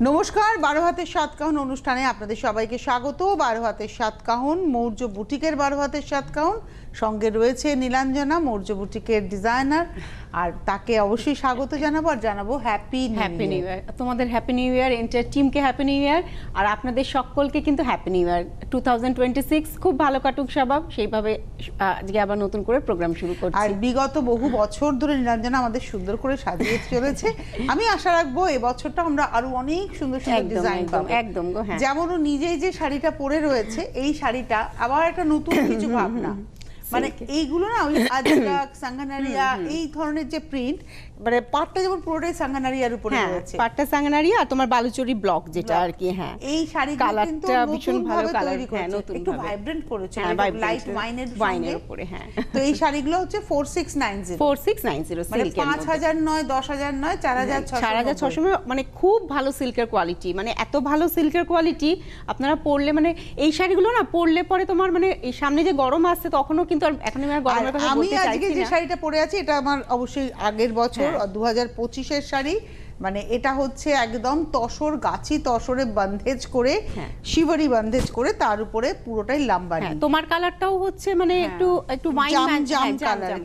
নমস্কার, 12 হাতের সাতকাহন অনুষ্ঠানে আপনাদের সবাইকে স্বাগত। 12 হাতের সাতকাহন মৌর্য বুটিকের 12 হাতের সাতকাহন, সঙ্গে রয়েছে নীলাঞ্জনা, মৌর্য বুটিকের ডিজাইনার, আর তাকে অবশ্যই স্বাগত জানাবো আর জানাবো হ্যাপি নিউ ইয়ার। তোমাদের হ্যাপি নিউ ইয়ার, এন্টার টিমকে হ্যাপি নিউ ইয়ার, আর আপনাদের সকলকে কিন্তু হ্যাপি নিউ ইয়ার 2026 খুব ভালো কাটুক স্বভাব, সেইভাবে আজকে আবার নতুন করে প্রোগ্রাম শুরু করছি। আর বিগত বহু বছর ধরে নীলাঞ্জনা আমাদের সুন্দর করে সাজিয়ে চলেছে। আমি আশা রাখবো এবছরটা আমরা আরো অনেক সুন্দর সুন্দর ডিজাইন পাবো। একদম গো, হ্যাঁ। যেমন ও নিজেই যে শাড়িটা পরে রয়েছে, এই শাড়িটা আবার একটা নতুন কিছু ভাবনা, মানে এইগুলো না ওই আজরাক সাঙ্গানারিয়া এই ধরনের যে প্রিন্ট, মানে পাটটা যেমন পুরোটাই সাঙ্গানারিয়ার উপরে রয়েছে, পাটটা সাঙ্গানারিয়া আর তোমার বালুচরি ব্লক যেটা আর কি। হ্যাঁ, এই শাড়িগুলো কিন্তু ভীষণ ভালো কালার, হ্যাঁ, নতুন একটু ভাইব্রেন্ট করেছে, লাইট ওয়াইনের উপরে। হ্যাঁ, তো এই শাড়িগুলো হচ্ছে 4690 মানে 5000 নয়, 10000 নয়, 4600, মানে খুব ভালো সিল্কের কোয়ালিটি, মানে এত ভালো সিল্কের কোয়ালিটি আপনারা পরলে, মানে এই শাড়িগুলো না পরলে পরে তোমার মানে এই সামনে যে গরম আসছে তখনও কিন্তু এখন আমি আর গরমের কথা বলতে চাইছি না। আমি আজকে যে শাড়িটা পরে আছি এটা আমার অবশ্যই আগের বছর 2025 এর শাড়ি, মানে এটা হচ্ছে একদম তসর, গাছি তসরে বন্ধেজ করে, শিবরি বন্ধেজ করে, তার উপরে পুরোটাই লাম্বানি। তোমার কালারটাও হচ্ছে মানে একটু একটু ওয়াইন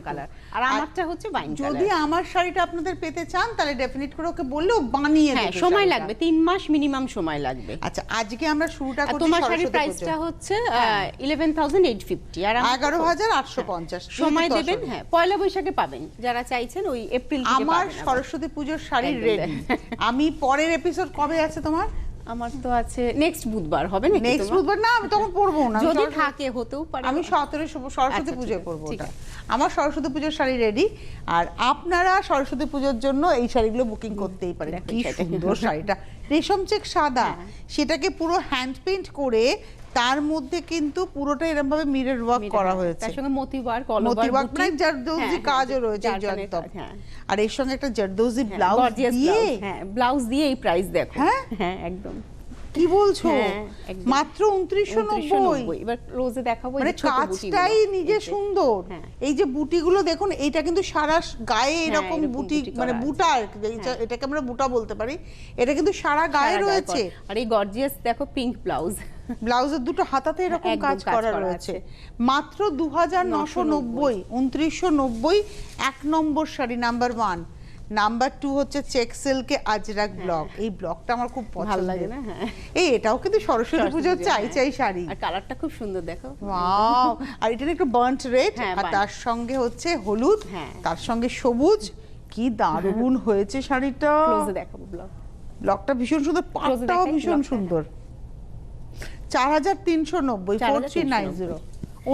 কালার, আর আমারটা হচ্ছে ওয়াইন কালার। যদি আমার শাড়িটা আপনাদের পেতে চান তাহলে ডেফিনেট করে ওকে বললেও বানিয়ে দেবে, সময় লাগবে 3 মাস মিনিমাম সময় লাগবে। আচ্ছা, আজকে আমরা শুরুটা করছি, তোমার শাড়ির প্রাইসটা হচ্ছে 11850 আর 11850। সময় দেবেন, হ্যাঁ, পয়লা বৈশাখে পাবেন যারা চাইছেন, ওই এপ্রিল থেকে পাবেন। আমার সরস্বতী পূজার শাড়ি রেডি। আমি পরের এপিসোড কবে আছে তোমার? আমার তো আছে নেক্সট বুধবার হবে নাকি? নেক্সট বুধবার না, আমি তখন পরবো না, যদি থাকে হতেও পারে। আমি 17 সরস্বতী পূজায় পরবো ওটা। আমার সরস্বতী পূজার শাড়ি রেডি, আর আপনারা সরস্বতী পূজার জন্য এই শাড়িগুলো বুকিং করতেই পারেন। কি সুন্দর শাড়িটা, রেশম চেক সাদা, সেটাকে পুরো হ্যান্ড পেইন্ট করে তার মধ্যে কিন্তু পুরোটা এরকম ভাবে মিরর ওয়ার্ক করা হয়েছে, তার সঙ্গে মতি ওয়ার্ক, মানে জারদৌজি কাজও রয়েছে জয়ন্তব, আর এর সঙ্গে একটা জারদৌজি ব্লাউজ দিয়ে, হ্যাঁ, ব্লাউজ দিয়ে এই প্রাইস দেখো। হ্যাঁ একদম, কি বলছো, মাত্র 2990। এবার রোজে দেখাবো, মানে কাজটাই নিজে সুন্দর। এই যে বুটিগুলো দেখুন, এইটা কিন্তু সারা গায়ে এরকম বুটি, মানে বুটা, এটাকে আমরা বুটা বলতে পারি, এটা কিন্তু সারা গায়ে রয়েছে। আর এই গর্জিয়াস দেখো পিঙ্ক ব্লাউজ, ব্লাউজের দুটো হাতাতে এরকম কাজ করা রয়েছে। মাত্র 2990, 2990। 1 নম্বর শাড়ি নাম্বার 1। নাম্বার 2 হচ্ছে চেক সিল্কে আজরাক ব্লক। এই ব্লকটা আমার খুব পছন্দ লাগে না। হ্যাঁ, এই এটাও কিন্তু সরস্বতী পূজার চাই শাড়ি, আর কালারটা খুব সুন্দর দেখো। ওয়াও, আর এটা একটু বার্ন্ট রেড, আর তার সঙ্গে হচ্ছে হলুদ, তার সঙ্গে সবুজ, কি দারুণ হয়েছে শাড়িটা। ক্লোজে দেখাবো ব্লকটা ভীষণ সুন্দর, পাটটাও ভীষণ সুন্দর। 4390, 4390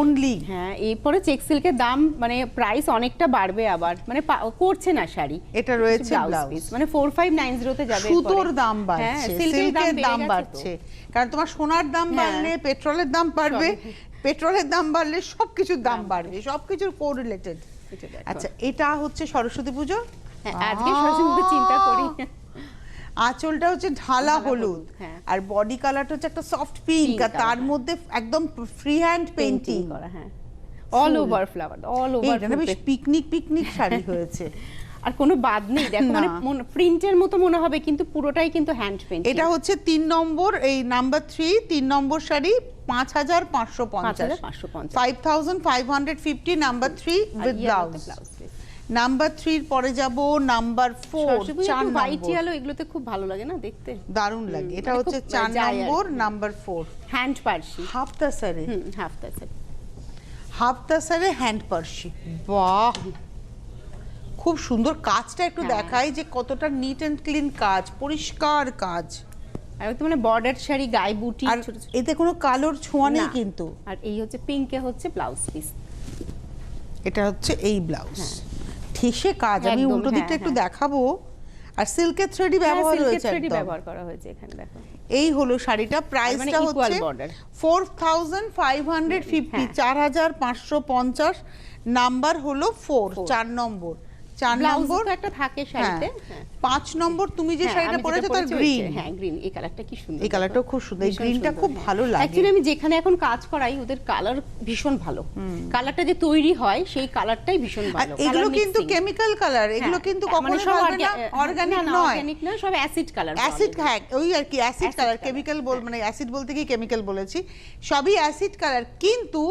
অনলি। হ্যাঁ, এরপরে চেক সিল্কের দাম মানে প্রাইস অনেকটা বাড়বে আবার, মানে করছে না শাড়ি। এটা রয়েছে ব্লাউজ, মানে 4590 তে যাবে। সুতোর দাম বাড়ছে, সিল্কের দাম বাড়ছে, কারণ তোমার সোনার দাম বাড়লে পেট্রোলের দাম বাড়বে, পেট্রোলের দাম বাড়লে সবকিছুর দাম বাড়বে, সবকিছুর কোরিলেটেড। আচ্ছা, এটা হচ্ছে সরস্বতী পুজো। আজকে সরস্বতী পুজো চিন্তা করি। আঁচলটা হচ্ছে ঢালা হলুদ, আর বডি কালারটা হচ্ছে একটা সফট পিঙ্ক, আর তার মধ্যে একদম ফ্রি হ্যান্ড পেইন্টিং করা। হ্যাঁ, all over flower, all over. এটা বেশ পিকনিক শাড়ি হয়েছে, আর কোনো বাদ নেই দেখো, মানে প্রিন্টের মতো মনে হবে কিন্তু পুরোটাই কিন্তু হ্যান্ড পেইন্ট। এটা হচ্ছে 3 নম্বর, এই number 3 number sari 5550, 5550 number 3 with blouse. Number 3 পরে যাব নাম্বার 4, 4 হোয়াইট ইয়েলো, এগুলোতে খুব ভালো লাগে না দেখতে, দারুণ লাগে। এটা হচ্ছে 4 নম্বর, নাম্বার 4 হ্যান্ড পার্সি, হাফ তাসারে, হাফ তাসারে হ্যান্ড পার্সি। বাহ, খুব সুন্দর। কাজটা একটু দেখাই যে কতটা নিট এন্ড ক্লিন কাজ, পরিষ্কার কাজ, আর মানে বর্ডার শাড়ি, গায়ে বুটি, আর এতে কোনো কালোর ছোঁয়া নেই কিন্তু। আর এই হচ্ছে পিঙ্কে হচ্ছে ব্লাউজ পিস, এটা হচ্ছে এই ব্লাউজ, ঠেসে কাজ। আমি উল্টো দিকটা একটু দেখাবো। আর সিল্কের থ্রেডই ব্যবহার হয়েছে, থ্রেডই ব্যবহার করা হয়েছে এখানে দেখো। এই হলো শাড়িটা, প্রাইসটা হচ্ছে 4550, 4550। নাম্বার হলো 4, 4 নম্বর, 4 ব্লাউজ নম্বর তো একটা থাকে শাড়িতে। 5 নম্বর তুমি যে হ্যাঁ, শাড়িটা আমি পরেছো যেটা তার পরেছি গ্রিন। হচ্ছে, হ্যাঁ গ্রিন, এই কালারটা কি সুন্দর। এই কালারটাও খুব সুন্দর, এই ভীষণ গ্রিনটা সুন্দর, খুব হ্যাঁ। ভালো লাগে। অ্যাকচুয়ালি আমি যেখানে এখন কাজ করাই ওদের কালার ভীষণ ভালো, কালারটা যে তৈরি হয় সেই কালারটাই ভীষণ আর ভালো। এগুলো কিন্তু কেমিক্যাল কালার, এগুলো কিন্তু কখনো বলবে না অর্গানিক নয়, অর্গানিক না, সব অ্যাসিড কালার। অ্যাসিড, হ্যাঁ ওই আর কি অ্যাসিড কালার, কেমিক্যাল মানে অ্যাসিড বলতে কি কেমিক্যাল বলেছি, সবই অ্যাসিড কালার, কিন্তু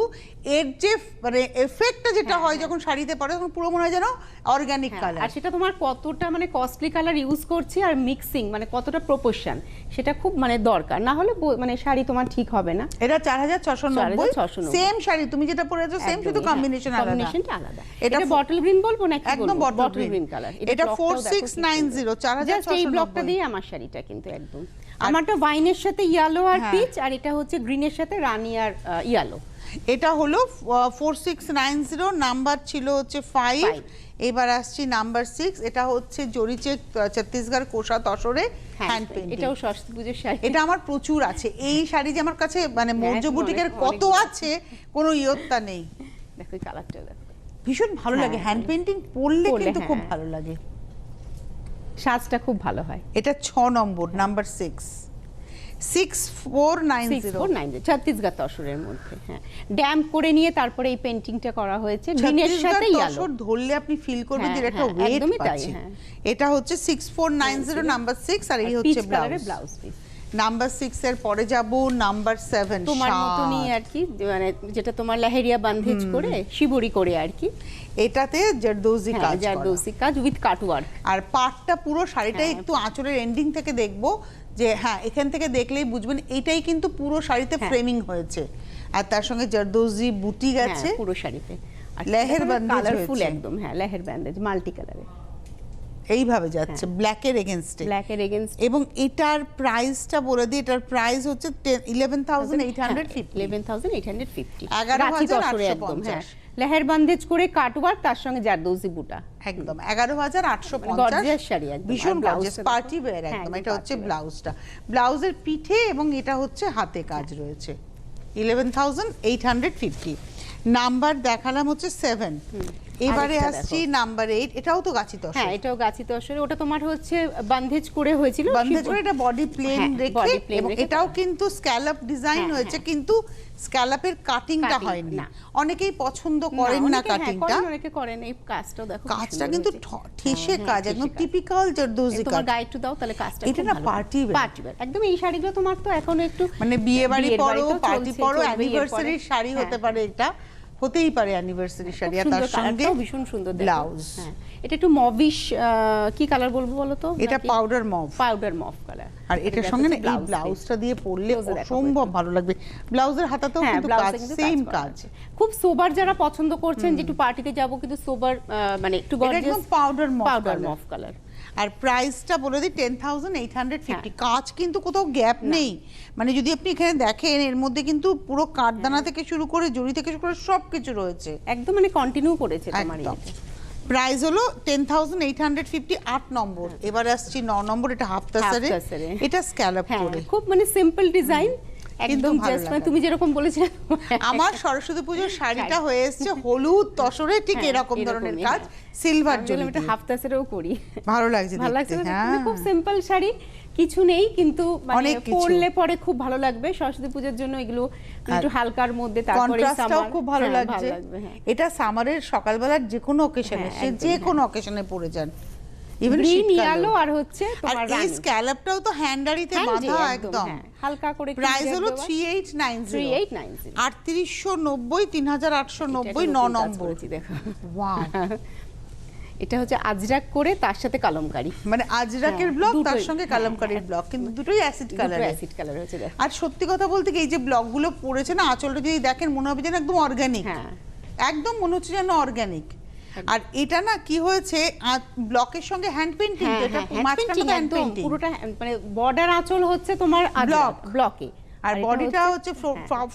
এর যে মানে এফেক্টটা যেটা হয় যখন শাড়িতে পরে তখন পুরো মনে হয় যেন অর্গানিক কালার। আর সেটা তোমার কতটা মানে কস্টলি কালার ইউজ করছি আর মিক্সিং মানে কতটা প্রপোর্শন, সেটা খুব মানে দরকার, না হলে মানে শাড়ি তোমার ঠিক হবে না। এটা 4690, 4690 সেম শাড়ি তুমি যেটা পরেছো সেম, শুধু কম্বিনেশন আলাদা। কম্বিনেশনটা আলাদা। এটা এটা বটল গ্রিন বলবো নাকি? একদম বটল গ্রিন কালার। এটা 4690, জাস্ট এই ব্লকটা 4690 দিয়ে আমার শাড়িটা কিন্তু একদম আমারটা ওয়াইনের সাথে ইয়েলো আর পিচ, আর এটা হচ্ছে গ্রিনের সাথে রানী আর ইয়েলো। এটা হলো 4690, নাম্বার ছিল হচ্ছে 5, এবার আসছি নাম্বার 6। এটা হচ্ছে জরিচে ছত্তিশগড় কোষা তসরে হ্যান্ড পেইন্টিং। এটাও সরস্বতী পূজার শাড়ি, এটা আমার প্রচুর আছে। এই শাড়ি যে আমার কাছে মানে মৌর্য বুটিকের কত আছে কোনো ইয়ত্তা নেই। দেখো এই কালারটা দেখো, ভীষণ ভালো লাগে, হ্যান্ড পেইন্টিং পরলে কিন্তু খুব ভালো লাগে, সাজটা খুব ভালো হয়। এটা 6 নম্বর, নাম্বার 6, 6490, ছত্তিশগড় তসরের মধ্যে। হ্যাঁ, ড্যাম্প করে নিয়ে তারপরে এই পেইন্টিংটা করা হয়েছে গ্রিনের সাথে ইয়েলো। তসর ধরলে আপনি ফিল করবেন যে একটা ওয়েট একদমই তাই। পাচ্ছেন। হ্যাঁ, এটা হচ্ছে 6490, নাম্বার 6, আর এই হচ্ছে ব্লাউজ পিস। নাম্বার 6 এর পরে যাব নাম্বার 7, তোমার মতনই আর কি, মানে যেটা তোমার লেহেরিয়া বান্ধেজ করে শিবরি করে আর কি। এটাতে জারদোজি কাজ, জারদোজি কাজ উইথ কাটওয়ার্ক। আর পাটটা পুরো শাড়িটাই একটু আঁচলের এন্ডিং থেকে দেখবো যে হ্যাঁ এখান থেকে দেখলেই বুঝবেন এইটাই কিন্তু পুরো শাড়িতে ফ্রেমিং হয়েছে, আর তার সঙ্গে জারদোজি বুটি গেছে পুরো শাড়িতে, আর লেহের বান্দেজ কালারফুল হয়েছে একদম। হ্যাঁ, লেহের বান্দেজ মাল্টি কালারে এইভাবে যাচ্ছে ব্ল্যাকের এগেইনস্টে। ব্ল্যাকের এগেইনস্ট। এবং এটার প্রাইসটা বলে দিই, এটার প্রাইস হচ্ছে 11,850, 11,850, 11,850। লেহের বান্দেজ করে কাটওয়ার্ক, তার সঙ্গে জারদোজি বুটা, একদম 11,850। গর্জিয়াস শাড়ি একদম, ভীষণ গর্জিয়াস পার্টি ওয়্যার একদম। এটা হচ্ছে ব্লাউজটা, ব্লাউজের পিঠে, এবং এটা হচ্ছে হাতে কাজ রয়েছে। 11,850। নাম্বার দেখালাম হচ্ছে 7, এবারে আসছি নাম্বার 8। এটাও তো গাছি তসর। হ্যাঁ, এটাও গাছি তসরে। ওটা তোমার হচ্ছে বান্দেজ করে হয়েছিল, বান্দেজ করে, এটা বডি প্লেন রেখে, এবং এটাও কিন্তু স্ক্যালপ ডিজাইন হয়েছে, কিন্তু স্ক্যালপের কাটিংটা হয়নি। অনেকেই পছন্দ করেন না কাটিংটা, অনেকে করেন। এই কাজটাও দেখো, কাজটা কিন্তু ঠেসে কাজ, একদম টিপিক্যাল জারদোজি কাজ। তোমার গাইড টু দাও তাহলে কাজটা এটা না পার্টি ওয়্যার একদম। এই শাড়িগুলো তোমার তো এখন একটু মানে বিয়ে বাড়ি পরো, পার্টি পরো, অ্যানিভার্সারির শাড়ি হতে পারে, এটা হতেই পারে অ্যানিভার্সারি শাড়ি, আর তার সঙ্গে ভীষণ সুন্দর ব্লাউজ। হ্যাঁ, এটা একটু মভিশ, কি কালার বলবো বলো তো? এটা powder mauve, powder mauve colour. আর এটার সঙ্গে না এই ব্লাউজটা দিয়ে পরলে অসম্ভব ভালো লাগবে। ব্লাউজের হাতাতেও কিন্তু কাজ, সেম কাজ। খুব সোবার যারা পছন্দ করছেন, যে একটু পার্টিতে যাব কিন্তু সোবার, মানে একটু গর্জিয়াস, একদম পাউডার মভ কালার। আর প্রাইসটা বলে দিই 10,850। কাজ কিন্তু কোথাও গ্যাপ নেই, মানে যদি আপনি এখানে দেখেন এর মধ্যে কিন্তু পুরো কাঠদানা থেকে শুরু করে জড়ি থেকে শুরু করে সবকিছু রয়েছে, একদম মানে কন্টিনিউ করেছে তোমার। প্রাইস হলো 10,850, 8 নম্বর। এবার আসছি 9 নম্বর, এটা হাফ তাসারে, এটা স্ক্যালপ করে, খুব মানে সিম্পল ডিজাইন একদম। জাস্ট মানে তুমি যেরকম বলেছিলে, আমার সরস্বতী পুজোর শাড়িটা হয়ে এসেছে হলুদ তসরে, ঠিক এরকম ধরনের কাজ, সিলভার জন্য। এটা হাফ তাসারেও করি, ভালো লাগছে, ভালো লাগছে। খুব সিম্পল শাড়ি, কিছু নেই, কিন্তু মানে পরলে পরে খুব ভালো লাগবে। সরস্বতী পূজার জন্য এগুলো একটু হালকার মধ্যে, তারপরে কন্ট্রাস্টটাও খুব ভালো লাগছে। এটা সামারের সকালবেলার যে কোনো অকেশনে, সে যে কোনো অকেশনে পরে যান, ইভেন গ্রিন ইয়েলো, আর হচ্ছে তোমার এই স্ক্যালপটাও তো হ্যান্ডারিতে বাঁধা একদম হালকা করে। প্রাইস হলো 3890, 3890, 3890, 9 নম্বর। দেখো, ওয়াও, এটা হচ্ছে আজরাক করে, তার সাথে কালামকারী, মানে আজরাকের ব্লক তার সঙ্গে কালামকারীর ব্লক, কিন্তু দুটোই অ্যাসিড কালার, অ্যাসিড কালার হচ্ছে। আর সত্যি কথা বলতে কি, এই যে ব্লকগুলো পড়েছে না, আঁচলটা যদি দেখেন মনে হবে যেন একদম অর্গানিক, একদম মনে হচ্ছে যেন অর্গানিক। আর এটা না কি হয়েছে, ব্লকের সঙ্গে হ্যান্ড পেইন্টিং, এটা মাঝখানে হ্যান্ড পেইন্টিং, পুরোটা মানে বর্ডার আঁচল হচ্ছে তোমার ব্লকে, আর বডিটা হচ্ছে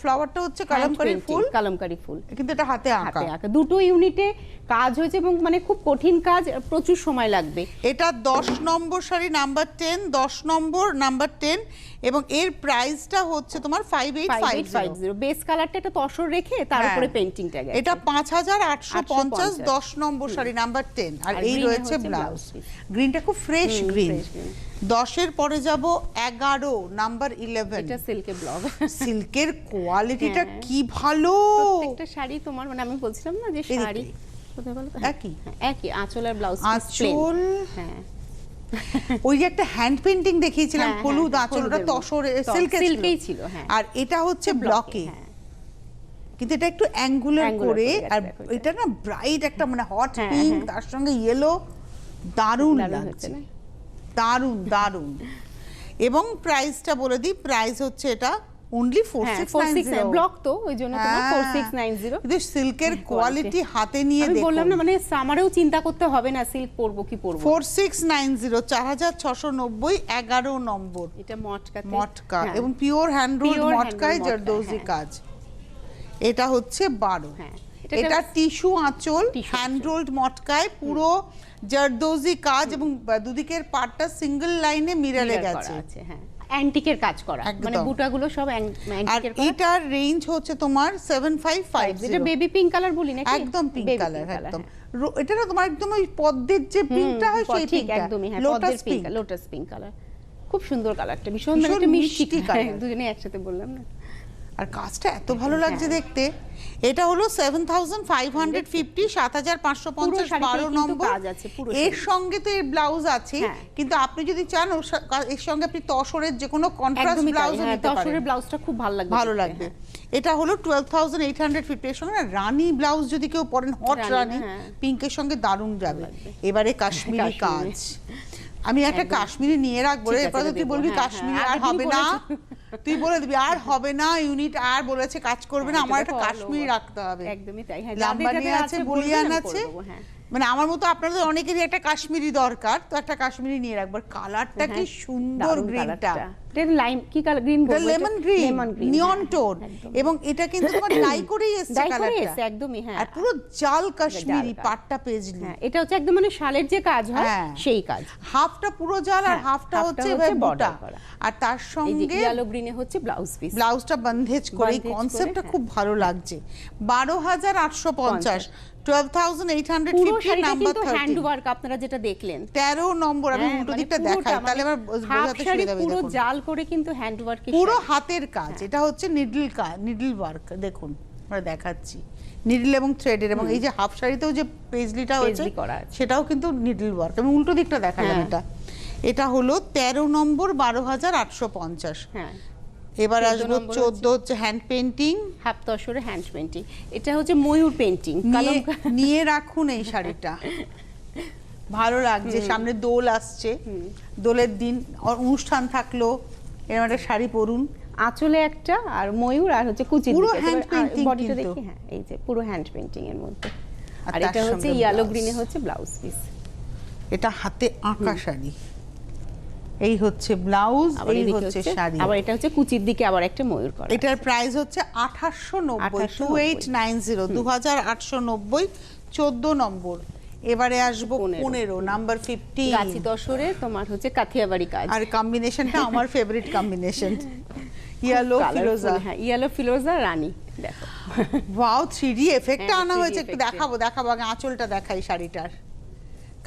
ফ্লাওয়ারটা হচ্ছে কালামকারী ফুল, কালামকারী ফুল, কিন্তু এটা হাতে আঁকা। দুটো ইউনিটে কাজ হয়েছে এবং মানে খুব কঠিন কাজ, প্রচুর সময় লাগবে। এটা 10 নম্বর শাড়ি নাম্বার 10, 10 নম্বর নাম্বার 10, এবং এর প্রাইসটা হচ্ছে তোমার 5850। বেস কালারটা এটা তসর রেখে তার উপরে পেইন্টিংটা গেছে। এটা 5850, 10 নম্বর শাড়ি নাম্বার 10। আর এই রয়েছে ব্লাউজ। গ্রিনটা খুব ফ্রেশ গ্রিন। 10 এর পরে যাব 11 নাম্বার 11। এটা সিল্কের ব্লগ। সিল্কের কোয়ালিটিটা কি ভালো। প্রত্যেকটা শাড়ি তোমার মানে আমি বলছিলাম না যে শাড়ি কোথায় বলো তো একই আঁচল আর ব্লাউজ আঁচল। হ্যাঁ, ওই যে একটা হ্যান্ড পেইন্টিং দেখিয়েছিলাম হলুদ আঁচলটা তসরে সিল্কেই ছিল। হ্যাঁ, আর এটা হচ্ছে ব্লকে, কিন্তু এটা একটু অ্যাঙ্গুলার করে। আর এটা না ব্রাইট একটা মানে হট পিঙ্ক, তার সঙ্গে ইয়েলো, দারুণ লাগছে, দারুণ দারুণ। এবং প্রাইসটা বলে দিই, প্রাইস হচ্ছে এটা অনলি 4690। ব্লক তো ওই জন্য তোমার 4690। কিন্তু সিল্কের কোয়ালিটি হাতে নিয়ে দেখো, আমি বললাম না মানে সামারেও চিন্তা করতে হবে না সিল্ক পরবো কি পরবো। 4690, 4690, 11 নম্বর। এটা মটকা এবং পিওর হ্যান্ড রোলড মটকায় জারদৌজি কাজ। এটা হচ্ছে 12। এটা টিস্যু আঁচল, হ্যান্ড রোলড মটকায় পুরো জারদৌজি কাজ, এবং দুদিকের পাটটা সিঙ্গেল লাইনে মিররে গেছে। হ্যাঁ, অ্যান্টিকের কাজ করা, মানে বুটাগুলো সব অ্যান্টিকের করা। এটার রেঞ্জ হচ্ছে তোমার 7550। এটা বেবি পিঙ্ক কালার বলি নাকি? একদম পিঙ্ক কালার, একদম। এটা না তোমার একদম ওই পদ্মের যে পিঙ্কটা হয় সেই পিঙ্কটা, একদমই। হ্যাঁ, lotus pink, lotus pink colour, খুব সুন্দর কালারটা, ভীষণ একটা মিষ্টি কালার। দুজনে একসাথে বললাম না। আর কাজটা এত ভালো লাগছে দেখতে। এটা হলো 7550, 7550, 12 নম্বর। এর সঙ্গে তো এর ব্লাউজ আছে, কিন্তু আপনি যদি চান এর সঙ্গে আপনি তসরের যে কোনো কন্ট্রাস্ট ব্লাউজ নিতে পারেন। তসরের ব্লাউজটা খুব ভালো লাগবে। এটা হলো 12850। এর সঙ্গে রানী ব্লাউজ যদি কেউ পরেন, হট রানী পিঙ্কের সঙ্গে দারুণ যাবে। এবারে কাশ্মীরি কাজ, আমি একটা কাশ্মীরি নিয়ে রাখবো। এরপর তুই বলবি কাশ্মীরি আর হবে না, তুই বলে দিবি আর হবে না, ইউনিট আর বলেছে কাজ করবে না, আমার একটা কাশ্মীরি রাখতে হবে। একদমই তাই। হ্যাঁ, লাম্বানি আছে, বুলিয়ান আছে, মানে আমার মতো আপনাদের অনেকেরই একটা কাশ্মীরি দরকার, তো একটা কাশ্মীরি নিয়ে রাখবো। কালারটা কি সুন্দর, গ্রিনটা লাইম কি কালার, গ্রিন বলবো, লেমন গ্রিন, নিয়ন টোন, এবং এটা কিন্তু তোমার ডাই করেই এসেছে কালারটা, একদমই। হ্যাঁ, আর পুরো জাল কাশ্মীরি পাটটা পেজলি। হ্যাঁ, এটা হচ্ছে একদম মানে শালের যে কাজ হয় সেই কাজ। হাফটা পুরো জাল আর হাফটা হচ্ছে বুটা, আর তার সঙ্গে ইয়েলো গ্রিনে হচ্ছে ব্লাউজ পিস। ব্লাউজটা বন্ধেজ করে, এই কনসেপ্টটা খুব ভালো লাগছে। 12850, 12850 নাম্বার 30। হ্যান্ড ওয়ার্ক আপনারা যেটা দেখলেন 13 নম্বর। আমি উল্টো দিকটা দেখাই, তাহলে আবার বোঝাতে সুবিধা হবে। পুরো জাল করে কিন্তু হ্যান্ড ওয়ার্ক, পুরো হাতের কাজ। এটা হচ্ছে নিডল ওয়ার্ক, দেখুন আমরা দেখাচ্ছি, নিডল এবং থ্রেডের। এবং এই যে হাফ শাড়িতেও যে পেজলিটা হয়েছে সেটাও কিন্তু নিডল ওয়ার্ক। আমি উল্টো দিকটা দেখালাম। এটা হলো 13 নম্বর, 12850। হ্যাঁ, এবার আসবো 14 হচ্ছে হ্যান্ড পেইন্টিং, হাফ তসরে হ্যান্ড পেইন্টিং। এটা হচ্ছে ময়ূর পেইন্টিং। নিয়ে রাখুন এই শাড়িটা, ভালো লাগছে। সামনে দোল আসছে, দোলের দিন অনুষ্ঠান থাকলো, এরকম একটা শাড়ি পরুন। আঁচলে একটা আর ময়ূর, আর হচ্ছে কুচি, পুরো হ্যান্ড পেইন্টিং, বডিটা দেখি। হ্যাঁ, এই যে পুরো হ্যান্ড পেইন্টিং এর মধ্যে। আর এটা হচ্ছে ইয়েলো গ্রিনে হচ্ছে ব্লাউজ পিস। এটা হাতে আঁকা শাড়ি, এই হচ্ছে ব্লাউজ, এই হচ্ছে শাড়ি। আবার এটা হচ্ছে কুচির দিকে আবার একটা ময়ূর করা। এটার প্রাইস হচ্ছে 2890, 2890, 2890, 14 নম্বর। এবারে আসবো 15 নাম্বার 15, গাছি তসরে তোমার হচ্ছে কাথিয়াবাড়ি কাজ। আর কম্বিনেশনটা আমার ফেভারিট কম্বিনেশন, ইয়েলো ফিরোজা। হ্যাঁ, ইয়েলো ফিরোজা রানী। দেখো ওয়াও, 3D এফেক্টটা আনা হয়েছে। একটু দেখাবো আগে আঁচলটা দেখাই শাড়িটার।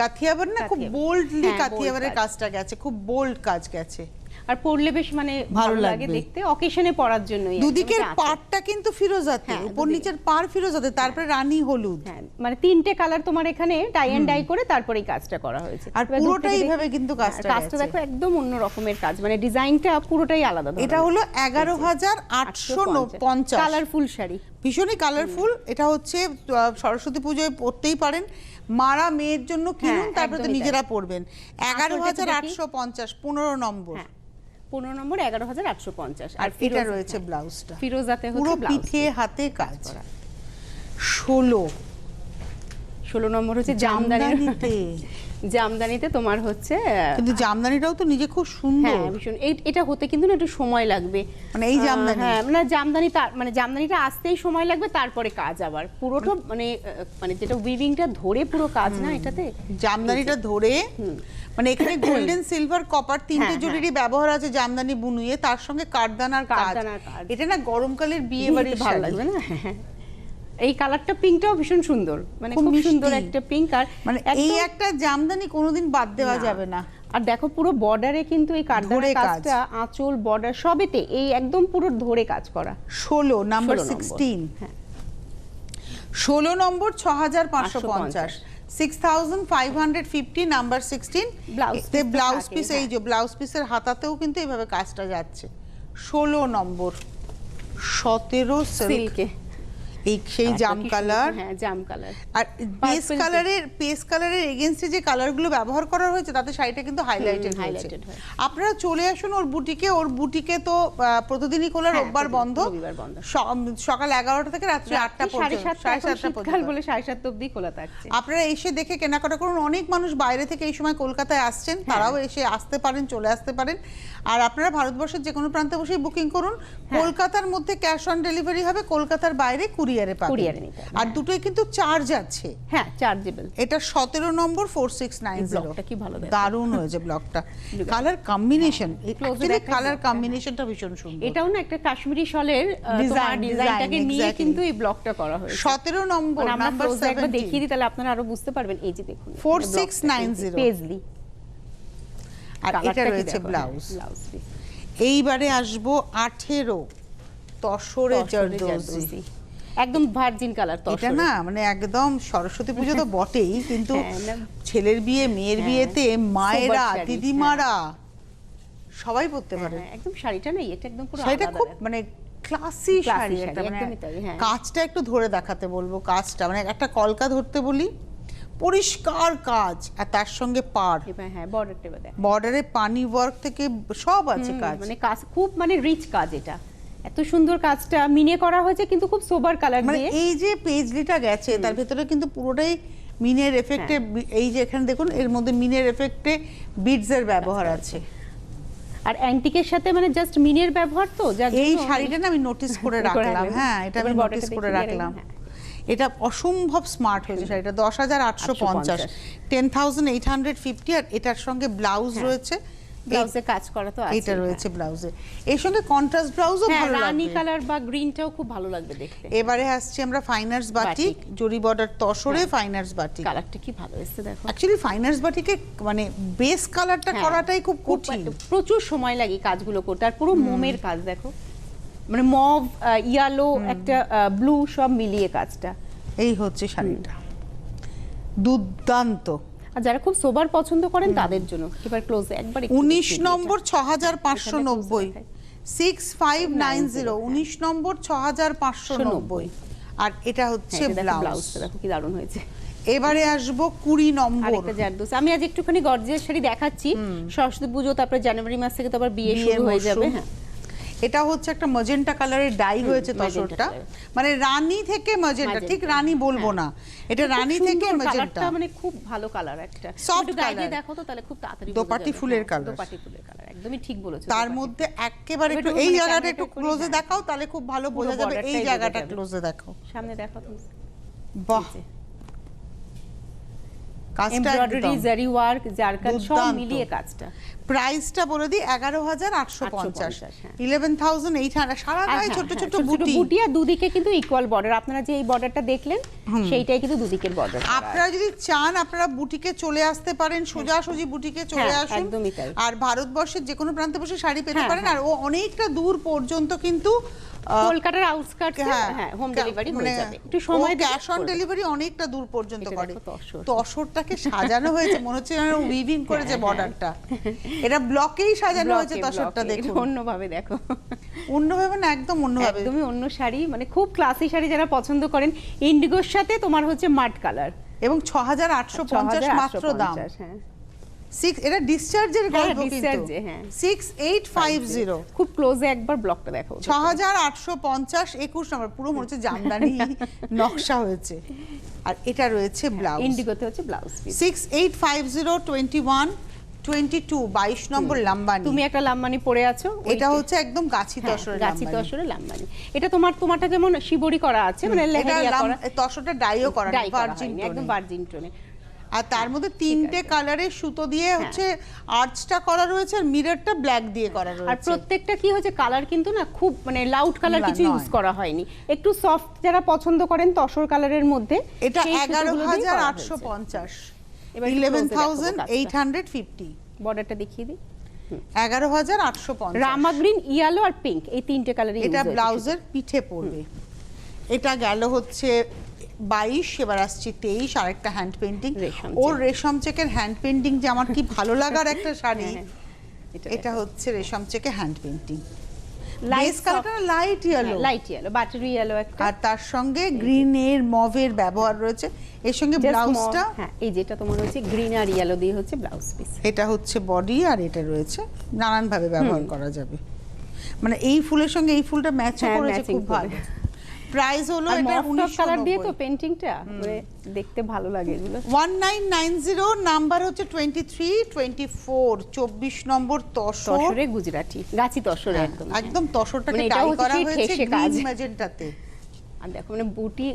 কাথিয়াবার না, খুব বোল্ডলি কাথিয়াবারের কাজটা গেছে, খুব বোল্ড কাজ গেছে। আর পরলে বেশ মানে ভালো লাগে দেখতে, অকেশনে পরার জন্য। দুদিকের পাড়টা কিন্তু ফিরোজাতে, উপর নিচের পাড় ফিরোজাতে, তারপরে রানী হলুদ। হ্যাঁ, মানে তিনটে কালার তোমার এখানে টাই এন্ড ডাই করে তারপরে এই কাজটা করা হয়েছে। আর পুরোটাই এইভাবে কিন্তু কাজটা দেখো একদম অন্য রকমের কাজ, মানে ডিজাইনটা পুরোটাই আলাদা। এটা হলো 11850 কালারফুল শাড়ি, ভীষণই কালারফুল। এটা হচ্ছে সরস্বতী পুজোয় পরতেই পারেন, মারা মেয়ের জন্য কিনুন, তারপরে তো নিজেরা পরবেন। 11850, 15 নম্বর। 15 নম্বর, 11850। আর এটা রয়েছে ব্লাউজটা, ফিরোজাতে হচ্ছে পুরো পিঠে হাতে কাজ। 16 নম্বর হচ্ছে জামদানিতে। জামদানিতে তোমার হচ্ছে কিন্তু জামদানিটাও তো নিজে খুব সুন্দর। হ্যাঁ ভীষণ। এটা হতে কিন্তু না একটু সময় লাগবে। মানে এই জামদানি, হ্যাঁ মানে জামদানিটা আসতেই সময় লাগবে, তারপরে কাজ আবার পুরোটা মানে যেটা উইভিংটা ধরে পুরো কাজ না এটাতে, জামদানিটা ধরে মানে এখানে গোল্ডেন সিলভার কপার তিনটে জরিরই ব্যবহার আছে জামদানি বুনুয়ে, তার সঙ্গে কাঠদানার কাজ। এটা না গরমকালের বিয়ে বাড়ির ভালো লাগবে না? এই কালারটা পিঙ্কটাও ভীষণ সুন্দর, মানে খুব সুন্দর একটা পিঙ্ক। আর মানে এই একটা জামদানি কোনোদিন বাদ দেওয়া যাবে না। আর দেখো পুরো বর্ডারে কিন্তু এই কাঠদানার কাজটা, আঁচল বর্ডার সবেতে এই একদম পুরো ধরে কাজ করা। 16 নাম্বার 16, হ্যাঁ 16 নম্বর 6550, 6550 নাম্বার 16। ব্লাউজ পিস, এই যে ব্লাউজ পিসের হাতাতেও কিন্তু এইভাবে কাজটা যাচ্ছে। 16 নম্বর 17 সিল্কে, এই সেই জাম কালার। হ্যাঁ জাম কালার। আর পেস কালারের এগেইনস্টে যে কালারগুলো ব্যবহার করা হয়েছে তাতে শাড়িটা কিন্তু হাইলাইটেড হয়েছে। আপনারা চলে আসুন ওর বুটিকে তো প্রতিদিনই খোলা, রোববার বন্ধ, সকাল 11টা থেকে রাত্রি 8টা পর্যন্ত, 7:30 পর্যন্ত, বলে 7:30 অবধি খোলা থাকছে। আপনারা এসে দেখে কেনাকাটা করুন। অনেক মানুষ বাইরে থেকে এই সময় কলকাতায় আসছেন, তারাও এসে আসতে পারেন, চলে আসতে পারেন। আর আপনারা ভারতবর্ষের যে কোনো প্রান্তে বসেই বুকিং করুন। কলকাতার মধ্যে ক্যাশ অন ডেলিভারি হবে, কলকাতার বাইরে কুরিয়ারে পাবেন। আর দুটোই কিন্তু চার্জ আছে। হ্যাঁ চার্জেবল। এটা 17 নম্বর 4690। ব্লকটা কি ভালো, দারুণ হয়েছে ব্লকটা। কালার কম্বিনেশন, এক্স্যাক্টলি কালার কম্বিনেশনটা ভীষণ সুন্দর। এটাও না একটা কাশ্মীরি শলের ডিজাইনটাকে নিয়ে কিন্তু এই ব্লকটা করা হয়েছে। 17 নম্বর নাম্বার 7 একবার দেখিয়ে দিই তাহলে আপনারা আরো বুঝতে পারবেন। এই যে দেখুন 4690 পেজলি। আর এটা রয়েছে ব্লাউজ। এইবারে আসবো 18 তসরে জর্দোজি, একদম ভার্জিন কালার। এটা না মানে একদম সরস্বতী পুজো তো বটেই, কিন্তু ছেলের বিয়ে, মেয়ের বিয়েতে মায়েরা, দিদিমারা সবাই পরতে পারে। একদম শাড়িটা নেই, এটা একদম পুরো শাড়িটা খুব মানে ক্লাসি শাড়ি। এটা মানে কাজটা একটু ধরে দেখাতে বলবো, কাজটা মানে একটা কলকা ধরতে বলি, পরিষ্কার কাজ, আর তার সঙ্গে পার। হ্যাঁ বর্ডারে পানি ওয়ার্ক থেকে সব আছে কাজ, মানে কাজ খুব মানে রিচ কাজ। এটা এত সুন্দর কাজটা মিনে করা হয়েছে কিন্তু খুব সোবার কালার দিয়ে। এই যে পেজলিটা গেছে তার ভেতরে কিন্তু পুরোটাই মিনের এফেক্টে, এই যে এখানে দেখুন এর মধ্যে মিনের এফেক্টে বিডস এর ব্যবহার আছে। আর অ্যান্টিকের সাথে মানে জাস্ট মিনের ব্যবহার, তো এই শাড়িটা না আমি নোটিস করে রাখলাম। হ্যাঁ এটা আমি নোটিস করে রাখলাম। এটা অসম্ভব স্মার্ট হয়েছে শাড়িটা। 10,850, 10,850। আর এটার সঙ্গে ব্লাউজ রয়েছে, ব্লাউজে কাজ করা তো আছে। এটা রয়েছে ব্লাউজে, এর সঙ্গে কন্ট্রাস্ট ব্লাউজও ভালো লাগবে, রানী কালার বা গ্রিনটাও খুব ভালো লাগবে দেখতে। এবারে আসছে আমরা ফাইনার্স বাটিক, জরি বর্ডার তসরে ফাইনার্স বাটিক। কালারটা কি ভালো এসেছে দেখো। অ্যাকচুয়ালি ফাইনার্স বাটিকে মানে বেস কালারটা করাটাই খুব কঠিন, প্রচুর সময় লাগে কাজগুলো করতে। আর পুরো মোমের কাজ দেখো, মানে মভ, ইয়েলো, একটা ব্লু, সব মিলিয়ে কাজটা। এই হচ্ছে শাড়িটা, দুর্দান্ত। আর যারা খুব সোবার পছন্দ করেন তাদের জন্য এবার ক্লোজে একবার 19 নম্বর 6590, 6590, 19 নম্বর 6590। আর এটা হচ্ছে ব্লাউজটা দেখো কি দারুণ হয়েছে। এবারে আসবো 20 নম্বর। আরেকটা জারদোসি। আমি আজ একটুখানি গর্জিয়াস শাড়ি দেখাচ্ছি। সরস্বতী পুজো, তারপরে জানুয়ারি মাস থেকে তো আবার বিয়ে শুরু হয়ে যাবে। হ্যাঁ এটা হচ্ছে একটা ম্যাজেন্টা কালারের ডাই হয়েছে তসরটা, মানে রানী থেকে ম্যাজেন্টা, ঠিক রানী বলবো না, এটা রানী থেকে ম্যাজেন্টা, মানে খুব ভালো কালার। একটা সফট কালার দেখো তো তাহলে খুব তাড়াতাড়ি দোপাটি ফুলের কালার, দোপাটি ফুলের কালার, একদমই ঠিক বলেছো। তার মধ্যে একেবারে একটু এই জায়গাটা একটু ক্লোজে দেখাও তাহলে খুব ভালো বোঝা যাবে। এই জায়গাটা ক্লোজে দেখাও, সামনে দেখো তুমি। বাহ, কাজটা এমব্রয়ডারি, জারি ওয়ার্ক, জারকাত সব মিলিয়ে কাজটা। প্রাইসটা বলে দিই 11,850, 11,800। সারা গায়ে ছোট ছোট বুটি, আর দুদিকে কিন্তু ইকুয়াল বর্ডার। আপনারা যে এই বর্ডারটা দেখলেন সেইটাই কিন্তু দুদিকের বর্ডার। আপনারা যদি চান আপনারা বুটিকে চলে আসতে পারেন, সোজাসুজি বুটিকে চলে আসুন। একদমই তাই। আর ভারতবর্ষের যে কোনো প্রান্তে বসে শাড়ি পেতে পারেন। আর ও অনেকটা দূর পর্যন্ত কিন্তু কলকাতার আউটস্কার্টস, হ্যাঁ হোম ডেলিভারি হয়ে যাবে। একটু সময় ক্যাশ অন ডেলিভারি অনেকটা দূর পর্যন্ত করে। তসরটাকে সাজানো হয়েছে মনে হচ্ছে যেন উইভিং করেছে বর্ডারটা। এটা ব্লকেই সাজানো হয়েছে তসরটা, দেখুন অন্যভাবে দেখো, অন্যভাবে না একদম অন্যভাবে, একদমই অন্য শাড়ি, মানে খুব ক্লাসি শাড়ি যারা পছন্দ করেন। ইন্ডিগোর সাথে তোমার হচ্ছে মাড কালার, এবং 6,850 মাত্র দাম। হ্যাঁ এটা ডিসচার্জের গল্প কিন্তু discharge, হ্যাঁ। 6850 খুব ক্লোজে একবার ব্লকটা দেখো। 6850 21 নম্বর, পুরো মনে হচ্ছে জামদানি নকশা হয়েছে। আর এটা রয়েছে ব্লাউজ, ইন্ডিগোতে হচ্ছে ব্লাউজ পিস। 6850 21 22 22 নম্বর লাম্বানি। তুমি একটা লাম্বানি পরে আছো, এটা হচ্ছে একদম গাছি তসরের গাছি লাম্বানি। তসরের লাম্বানি। এটা তোমারটা যেমন শিবরি করা আছে, মানে লেহেরিয়া করা, তসরটা ডাইও করা ডাই করা ভার্জিন হয়নি, একদম ভার্জিন টোনে। আর তার মধ্যে তিনটে কালারের সুতো দিয়ে হচ্ছে আর্চটা করা রয়েছে, আর মিররটা ব্ল্যাক দিয়ে করা আর রয়েছে। প্রত্যেকটা কি হচ্ছে কালার কিন্তু না খুব মানে লাউড কালার না, কিছু ইউজ নয়। করা হয়নি, একটু সফট যারা পছন্দ করেন তসর কালারের মধ্যে। এটা সেই সুতোগুলো দিয়ে করা 11850, এবার একটু close এ দেখো কাজটা। 11850, বর্ডারটা দেখিয়ে দিই। 11850। রামা গ্রিন, ইয়েলো আর পিঙ্ক, এই তিনটে কালারই এটা ব্লাউজের পিঠে পড়বে। এটা গেল হচ্ছে 22, এবার আসছে 23, আরেকটা হ্যান্ড পেইন্টিং। রেশম ওর রেশম চেকের হ্যান্ড পেইন্টিং যে আমার কি ভালো লাগার একটা শাড়ি। এটা হচ্ছে রেশম চেকে হ্যান্ড পেইন্টিং। বেস কালারটা light yellow, light yellow, buttery yellow একটা, আর তার সঙ্গে গ্রিনের মভের ব্যবহার রয়েছে। এর সঙ্গে ব্লাউজটা, হ্যাঁ এই যেটা তোমার হচ্ছে গ্রিন আর ইয়েলো দিয়ে হচ্ছে ব্লাউজ পিস। এটা হচ্ছে বডি, আর এটা রয়েছে নানান ভাবে ব্যবহার করা যাবে। মানে এই ফুলের সঙ্গে এই ফুলটা ম্যাচও হ্যাঁ, করেছে, matching খুব ভালো। প্রাইস হলো আর এটা মফ কালার দিয়ে তো 1990। পেইন্টিংটা মানে দেখতে ভালো লাগে এগুলো। 1990, নাম্বার হচ্ছে 23 24, 24 নম্বর তসর। তসরে গুজরাটি, গাছি তসরে একদম। একদম তসরটাকে মানে এটা ডাই হচ্ছে করা সেই হয়েছে ঠেসে কাজ। গ্রিন ম্যাজেন্টাতে। আর দেখো মানে বুটি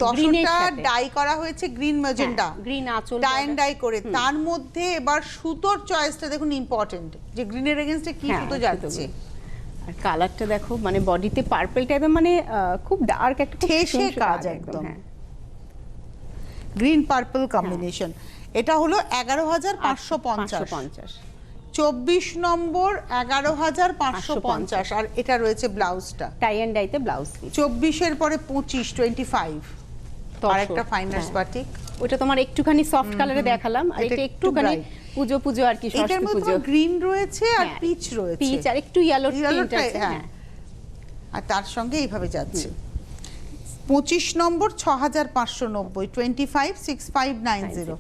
তসরটা ডাই করা হয়েছে গ্রিন ম্যাজেন্টা, গ্রিন আঁচল ডাই এন্ড ডাই করে। তার মধ্যে এবার সুতোর চয়েসটা দেখুন ইম্পর্টেন্ট, যে গ্রিনের এগেইনস্টে কি সুতো যাচ্ছে। আর কালারটা দেখো মানে বডিতে পার্পল টাইপের, মানে খুব ডার্ক একটা খুব ঠেসে সুন্দর কাজ একদম। হ্যাঁ। Green purple combination. এটা হলো 11550, 550 24 নম্বর 11550। আর এটা রয়েছে ব্লাউজটা, টাই এন্ড ডাইতে ব্লাউজ পিস। 24-এর পরে 25 25, আর একটা ফাইনার্স বাটিক। ওটা তোমার একটুখানি সফট কালারে দেখালাম, আর এটা এটা একটু একটুখানি bright। পুজো আর কি, এটার সরস্বতী মধ্যে পুজো। গ্রিন রয়েছে আর হ্যাঁ, পিচ রয়েছে, পিচ আর একটু ইয়েলো টিন্ট Yellowটা, আছে। হ্যাঁ। আর তার সঙ্গে এইভাবে যাচ্ছে। 25 নম্বর 6590, 25 6590,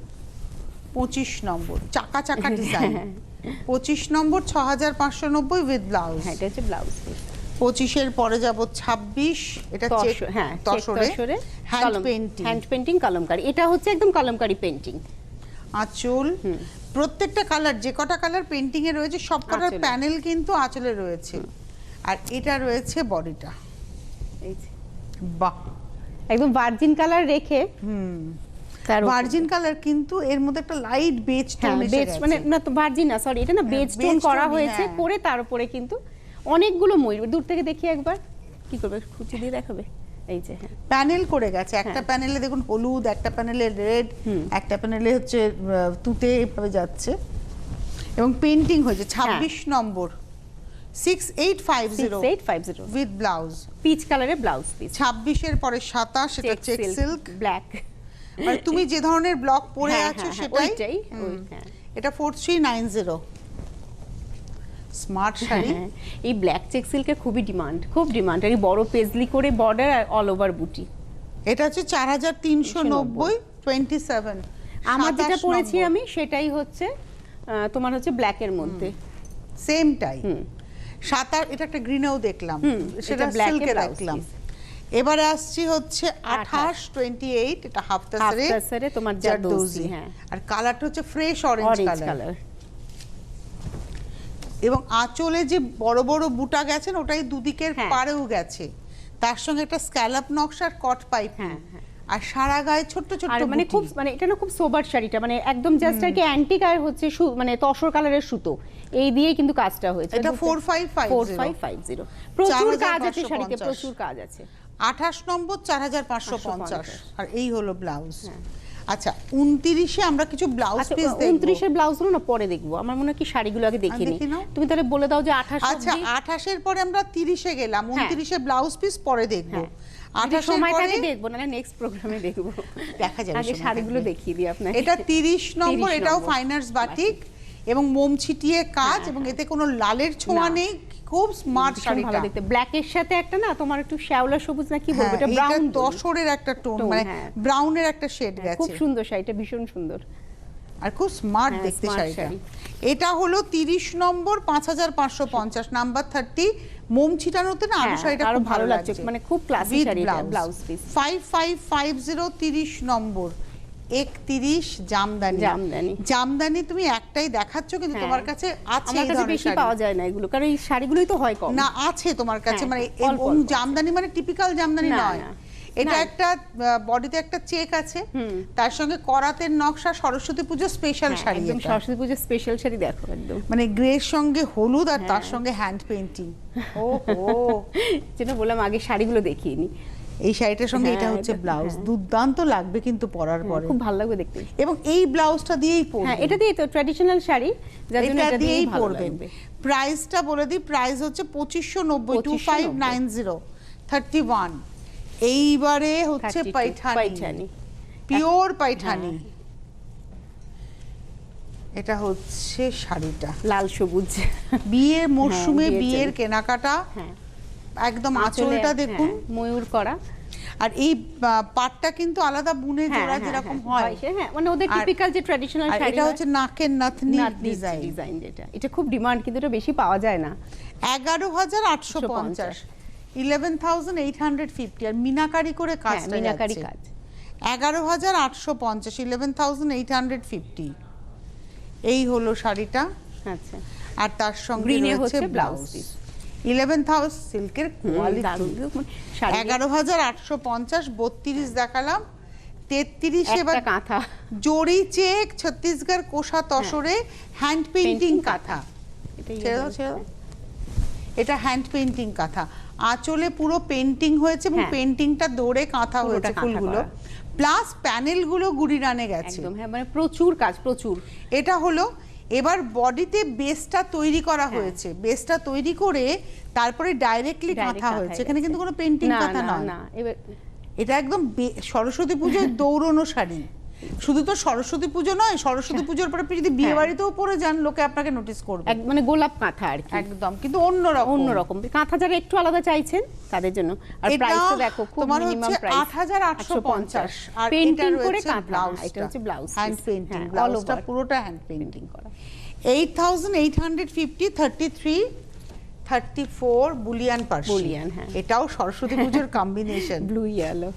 25 নম্বর চাকা চাকা ডিজাইন। 25 number 6590 with blouse. হ্যাঁ, এটা হচ্ছে ব্লাউজ পিস। 25-এর পরে যাব 26, এটা চেক হ্যাঁ, তসরে hand painting. Hand painting Kalamkari, এটা হচ্ছে একদম কলমকারি পেইন্টিং। আঁচল, প্রত্যেকটা কালার, যে কটা কালার পেইন্টিং এ রয়েছে সব কটার আঁচলে। প্যানেল কিন্তু আঁচলে রয়েছে। আর এটা রয়েছে বডিটা। এই যে বাহ, একদম ভার্জিন কালার রেখে তার ভার্জিন কালার, কিন্তু এর মধ্যে একটা লাইট বেজ টোন এসে বেজ, গেছে। মানে না তো ভার্জিন না, সরি এটা না বেজ টোন বেজ করা টোনই, হয়েছে, হ্যাঁ। করে তার উপরে কিন্তু অনেকগুলো ময়ূর। দূর থেকে দেখি একবার, কি করবে, খুঁচি দিয়ে দেখাবে। এই যে হ্যাঁ, প্যানেল করে গেছে। একটা প্যানেলে দেখুন হলুদ, একটা প্যানেলে রেড, একটা প্যানেলে হচ্ছে তুতে, এভাবে যাচ্ছে। এবং পেইন্টিং হয়েছে 26 নম্বর 6850 6850 উইথ ব্লাউজ। পিচ কালারের ব্লাউজ পিস। 26-এর পরে 27, সেটা চেক সিল্ক। ব্ল্যাক, মানে তুমি যে ধরনের ব্লক পরে হ্যাঁ, আছো হ্যাঁ, সেটাই। ওইটাই, ওই, হ্যাঁ। এটা 4390, স্মার্ট শাড়ি। হ্যাঁ, এই ব্ল্যাক চেক সিল্কের খুবই ডিমান্ড, খুব ডিমান্ড। আর এই বড় পেজলি করে বর্ডার আর অল ওভার বুটি। এটা হচ্ছে 4390, 27। আমার যেটা 27 পরেছি নম্বর। আমি সেটাই হচ্ছে তোমার হচ্ছে ব্ল্যাকের মধ্যে। সেমটাই। 27, এটা একটা গ্রিনেও দেখলাম, সেটা এটা black এ সিল্কে blouse দেখলাম। piece। এবারে আসছি হচ্ছে 28 28, এটা হাফ তাসরে, হাফ তাসরে তোমার জারদৌজি, হ্যাঁ। আর কালারটা হচ্ছে fresh orange orange colour. Colour. এবং আঁচলে যে বড় বড় বুটা গেছেন, ওটাই দুদিকের হ্যাঁ। পাড়েও গেছে। তার সঙ্গে একটা স্ক্যালপ নকশার কট পাইপ, হ্যাঁ, হ্যাঁ। আর সারা গায়ে ছোট্ট ছোট্ট আর মানে বুটি। খুব মানে এটা না খুব সোবার শাড়িটা, মানে একদম জাস্ট আর কি অ্যান্টিক, আর হচ্ছে মানে তসর কালারের সুতো, এই দিয়ে কিন্তু কাজটা হয়েছে। এটা 4550, 4550 প্রচুর কাজ আছে 4550 শাড়িতে, প্রচুর কাজ আছে। 28 নম্বর 4550, 550 আর এই হলো ব্লাউজ। আচ্ছা, 29-এ আমরা কিছু ব্লাউজ আচ্ছা, পিস দেখব। 29-এর ব্লাউজগুলো না পরে দেখবো, আমার মনে হয় কি শাড়িগুলো আগে দেখে নিই। দেখে নাও। তুমি তাহলে বলে দাও যে 28 আচ্ছা, অবধি। 28-এর পরে আমরা 30-এ গেলাম, হ্যাঁ। 29-এ ব্লাউজ পিস পরে দেখব। হ্যাঁ। 28-এর সময় পরে থাকে দেখবো, না নেক্সট প্রোগ্রামে দেখবো। দেখা যাবে, আগে সময় শাড়িগুলো থাকবে। দেখিয়ে দিই আপনাকে। এটা 30 নম্বর, 30 এটাও নম্বর। ফাইনার্স বাটিক এবং মোম ছিটিয়ে কাজ, এবং এতে কোনো লালের ছোঁয়া না। নেই। খুব স্মার্ট ভীষণ শাড়িটা। ভালো দেখতে, ব্ল্যাকের সাথে একটা না তোমার একটু শ্যাওলা সবুজ না কি বলবো, হ্যাঁ, এটা এটা ব্রাউন তসরের একটা টোন, টোন, মানে হ্যাঁ। ব্রাউনের একটা শেড খুব গেছে। সুন্দর শাড়িটা, ভীষণ সুন্দর। আর খুব স্মার্ট হ্যাঁ, দেখতে smart শাড়িটা। শাড়ি। এটা হলো 30 নম্বর 5550, নাম্বার 30। মোম ছিটানোতে না আরো হ্যাঁ, শাড়িটা আরো খুব ভালো লাগছে, মানে খুব ক্লাসি শাড়ি এটা, ব্লাউজ পিস। 5550 30 নম্বর 31 জামদানি। জামদানি তুমি একটাই দেখাচ্ছ, কিন্তু তোমার কাছে আছে আমার এই কাছে ধরনের বেশি শাড়ি? পাওয়া যায় না এগুলো, কারণ এই শাড়িগুলোই তো হয় কম। না, আছে তোমার কাছে, হ্যাঁ, মানে অল্প এবং অল্প আছে। জামদানি মানে টিপিক্যাল জামদানি না, নয়। না। এটা না। একটা বডিতে একটা চেক আছে, তার সঙ্গে করাতের নকশা, সরস্বতী পুজো স্পেশাল হ্যাঁ, শাড়ি একদম এটা। সরস্বতী পুজোর স্পেশাল শাড়ি দেখো একদম। মানে গ্রের সঙ্গে হলুদ আর তার সঙ্গে হ্যান্ড পেইন্টিং। ওহো, যেটা বললাম আগে শাড়িগুলো দেখিয়ে নি। এই শাড়িটার সঙ্গে এটা হ্যাঁ, হচ্ছে এটা- ব্লাউজ, হ্যাঁ। দুর্দান্ত লাগবে কিন্তু পরার পরে। খুব ভালো লাগবে দেখতে। এবং এই ব্লাউজটা দিয়েই পরবে। হ্যাঁ, এটা দিয়ে তো ট্র্যাডিশনাল শাড়ি, যার জন্য এটা এটা দিয়েই দিয়েই ভালো পরবে। লাগবে। প্রাইসটা বলে দিই, প্রাইস হচ্ছে 2590, 2590, 31। এইবারে হচ্ছে 32 পাইঠানি, পাইঠানি। পিওর পাইঠানি। এটা হচ্ছে শাড়িটা লাল সবুজ। বিয়ের মরশুমে বিয়ের বিয়ের জন্য। কেনাকাটা, হ্যাঁ, একদম আঁচলে আঁচলটা দেখুন। হ্যাঁ, ময়ূর করা। আর এই পাটটা কিন্তু আলাদা বুনে হ্যাঁ, জোড়া হ্যাঁ, যেরকম হ্যাঁ, হয়, হ্যাঁ, মানে ওদের আর- টিপিক্যাল যে ট্র্যাডিশনাল আর শাড়ি এটা হচ্ছে নাকের নাতনি ডিজাইন। ডিজাইন, এটা খুব ডিমান্ড, কিন্তু এটা বেশি পাওয়া যায় না। 11,850, 11,850। আর মিনাকারি করে হ্যাঁ, কাজটা মিনাকারি যাচ্ছে। কাজ। 11,850, 11,850। এই হলো শাড়িটা। আচ্ছা, আর তার সঙ্গে গ্রিনে রয়েছে হচ্ছে ব্লাউজ ব্লাউজ পিস। 11,000 সিল্কের কোয়ালিটি। দারুণ মানে শাড়ি 11,850, 32 দেখালাম, 33 এবার একটা কাঁথা। জরি চেক, ছত্তিশগড় কোষা তসরে হ্যান্ড পেইন্টিং কাঁথা। এটাই ছেড়ে দাও, ছেড়ে দাও। এটা হ্যান্ড পেইন্টিং কাঁথা, আঁচলে পুরো পেইন্টিং হয়েছে এবং হ্যাঁ। পেইন্টিংটা দৌড়ে কাঁথা পুরোটা হয়েছে কাঁথা ফুলগুলো, করা। প্লাস প্যানেলগুলো গুড়িরানে গেছে। একদম, হ্যাঁ, মানে প্রচুর কাজ, প্রচুর। এটা হলো এবার বডিতে বেসটা তৈরি করা হয়েছে, বেসটা তৈরি করে তারপরে ডাইরেক্টলি Direct কাঁথা হয়েছে, কাঁথায় এখানে গেছে। কিন্তু কোনো পেইন্টিং না, কাঁথা না, নয়। না, এবার এটা একদম সরস্বতী পুজোয় দৌড়নো শাড়ি। শুধু তো সরস্বতী পুজো নয়, সরস্বতী পুজোর পরে আপনি যদি বিয়ে বাড়িতেও পরে যান, লোকে আপনাকে নোটিস করবে। মানে গোলাপ কাঁথা আর কি, একদম, কিন্তু অন্যরকম। অন্যরকম কাঁথা, যারা একটু আলাদা চাইছেন তাদের জন্য। আর এটা প্রাইসটা দেখো, খুব তোমার মিনিমাম হচ্ছে প্রাইস 8,850। আর এটা পেইন্টিং করে রয়েছে কাঁথা, ব্লাউজটা, এটা হচ্ছে ব্লাউজ হ্যান্ড পেইন্টিং, অল ব্লাউজটা ওভার পুরোটা হ্যান্ড পেইন্টিং করা। 8,850, 33, 34 বুলিয়ান পার্সি। বুলিয়ান, হ্যাঁ। এটাও সরস্বতী পুজোর কম্বিনেশন, ব্লু ইয়েলো।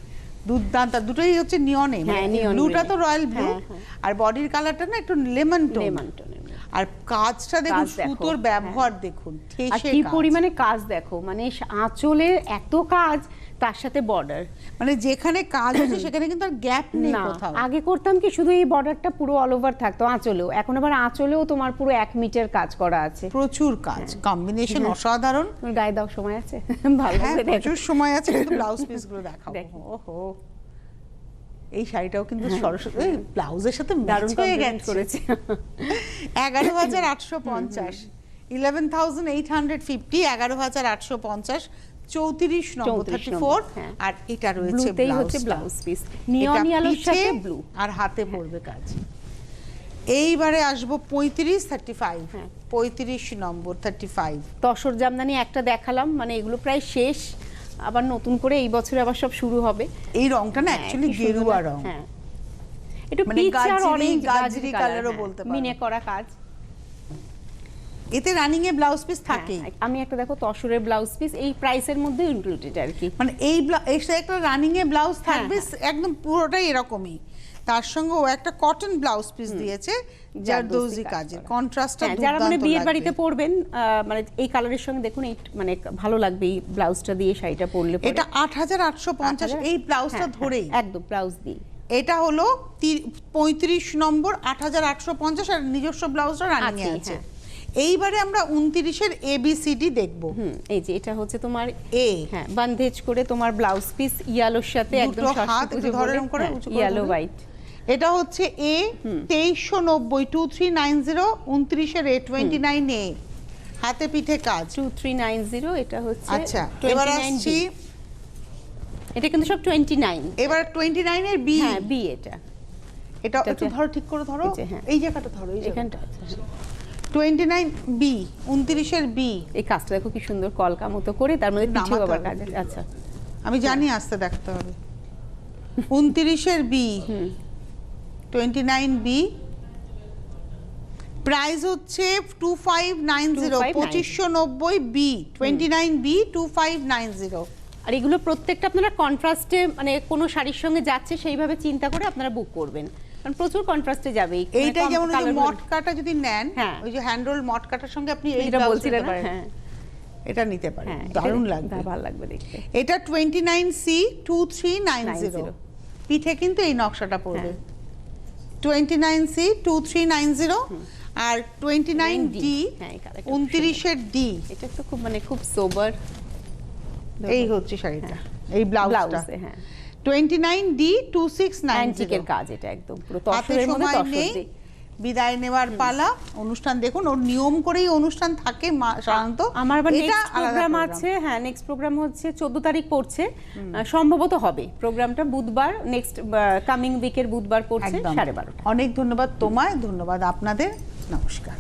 দুর্দান্ত। দুটোই হচ্ছে নিয়নে, হ্যাঁ, neon ব্লুটা green। তো রয়্যাল ব্লু, হ্যাঁ, হ্যাঁ। আর বডির কালারটা না একটু লেমন টোন। লেমন টোনের। আর কাজটা দেখুন, কাজ দেখো, সুতোর ব্যবহার দেখুন, আর ঠেসে কি কাজ। পরিমাণে কাজ দেখো, মানে আঁচলে এত কাজ, তার সাথে বর্ডার। মানে যেখানে কাজ হচ্ছে সেখানে কিন্তু আর গ্যাপ নেই না, কোথাও। আগে করতাম কি শুধু এই বর্ডারটা পুরো অল ওভার থাকতো আঁচলেও, এখন আবার আঁচলেও তোমার পুরো 1 মিটার কাজ করা আছে। প্রচুর কাজ, কম্বিনেশন অসাধারণ। তোমার গায়ে দাও, সময় আছে? ভালো হ্যাঁ, করে দেখো। প্রচুর সময় আছে, কিন্তু ব্লাউজ পিস গুলো দেখাবো। দেখো। ওহো, এই শাড়িটাও কিন্তু সরস্বতী এই ব্লাউজের সাথে ম্যাচ দারুণ হয়ে compliment গেছে। করেছে। 11,850, 11,850, 11,850, 34 নম্বর, 34 34। হ্যাঁ। আর এটা রয়েছে ব্লুতেই হচ্ছে ব্লাউজ পিস, নিয়ন এটা ইয়েলোর পিঠে সাথে ব্লু। আর হাতে পড়বে কাজ। এইবারে আসবো 35, 35, হ্যাঁ। 35 নম্বর, 35। তসর জামদানি একটা দেখালাম, মানে এগুলো প্রায় শেষ, আবার নতুন করে এই বছরে আবার সব শুরু হবে। এই রংটা না অ্যাকচুয়ালি কি সুন্দর গেরুয়া না? রং, হ্যাঁ, একটু মানে পিচ আর গাজরি, অরেঞ্জ, গাজরি কালারও বলতে পারো। মিনে করা কাজ। এতে রানিং এ ব্লাউজ পিস থাকেই। হ্যাঁ, আমি একটা দেখো তসরের ব্লাউজ পিস এই প্রাইসের মধ্যে ইনক্লুডেড আর কি। মানে এর সাথে একটা রানিং এ ব্লাউজ থাকবে, একদম পুরোটাই এরকমই। তার সঙ্গে ও একটা কটন ব্লাউজ পিস দিয়েছে জারদৌজি কাজের, কন্ট্রাস্টটা হ্যাঁ, যারা মানে দুর্দান্ত বিয়ের লাগবে। বাড়িতে পরবেন, মানে এই কালারের সঙ্গে দেখুন, এই মানে ভালো লাগবে এই ব্লাউজটা দিয়ে শাড়িটা পরলে পরে। এটা 8,850 এই ব্লাউজটা হ্যাঁ, ধরেই। একদম ব্লাউজ দিয়ে। এটা হলো 35 নম্বর, 8,850, আর নিজস্ব ব্লাউজটা রানিং এ আছে, আছে। হ্যাঁ। এইবারে আমরা 29 এর ABCD দেখবো। এই যে এটা হচ্ছে তোমার এ, হ্যাঁ, বান্দেজ করে তোমার ব্লাউজ পিস ইয়ালোর সাথে একদম দুটো হাত সরস্বতী একটু পুজো ধরে বলে, এরম করে হ্যাঁ, উঁচু করে ইয়েলো ধরে। হোয়াইট। এটা হচ্ছে A, 2390, 2390, 29 এর A29 এ, হাতে পিঠে কাজ। 2390, এটা হচ্ছে আচ্ছা, এবার 29B আসছি, এটা কিন্তু সব 29। এবার 29 এর B। হ্যাঁ, বি এটা। এটা একটু ধরো, ঠিক করে ধরো, এই যে, হ্যাঁ। এই জায়গাটা ধরো, এই এখানটা জায়গাটা। আছে। 29 B, 29 এর B। এই কাজটা দেখো কি সুন্দর কলকা মতো করে, তার মধ্যে পিঠে নামাতে আবার হবে। কাজ আছে। আচ্ছা, আমি জানি, আসতে দেখতে হবে। 29 এর B, 29 B, প্রাইস হচ্ছে 2590, 2590 বি, 29 বি 2590। আর এগুলো প্রত্যেকটা আপনারা কন্ট্রাস্টে মানে কোনো শাড়ির সঙ্গে যাচ্ছে সেইভাবে চিন্তা করে আপনারা বুক করবেন, কারণ প্রচুর কন্ট্রাস্টে যাবে। এইটা যেমন ওই যে মটকাটা যদি নেন, ওই যে হ্যান্ডরোল মটকাটার সঙ্গে আপনি এইটা বলছিলেন, হ্যাঁ এটা নিতে পারেন, দারুণ লাগবে, ভালো লাগবে দেখতে। এটা 29C 2390 পিঠে কিন্তু এই নকশাটা পড়বে, 29C 2390 আর 29D 29 ডি। এটা তো খুব মানে খুব সোবার, এই হচ্ছে শাড়িটা, এই ব্লাউজটা, হ্যাঁ 29D 2690 এর কাজ, এটা একদম পুরো তসরের মধ্যে তসর। বিদায় নেওয়ার পালা। অনুষ্ঠান দেখুন, ওর নিয়ম করেই অনুষ্ঠান থাকে সাধারণত। আমার আবার নেক্সট প্রোগ্রাম আছে, হ্যাঁ নেক্সট প্রোগ্রাম হচ্ছে 14 তারিখ পড়ছে, সম্ভবত হবে প্রোগ্রামটা বুধবার, নেক্সট কামিং উইকের বুধবার পড়ছে 12:30। অনেক ধন্যবাদ তোমায়, ধন্যবাদ আপনাদের, নমস্কার।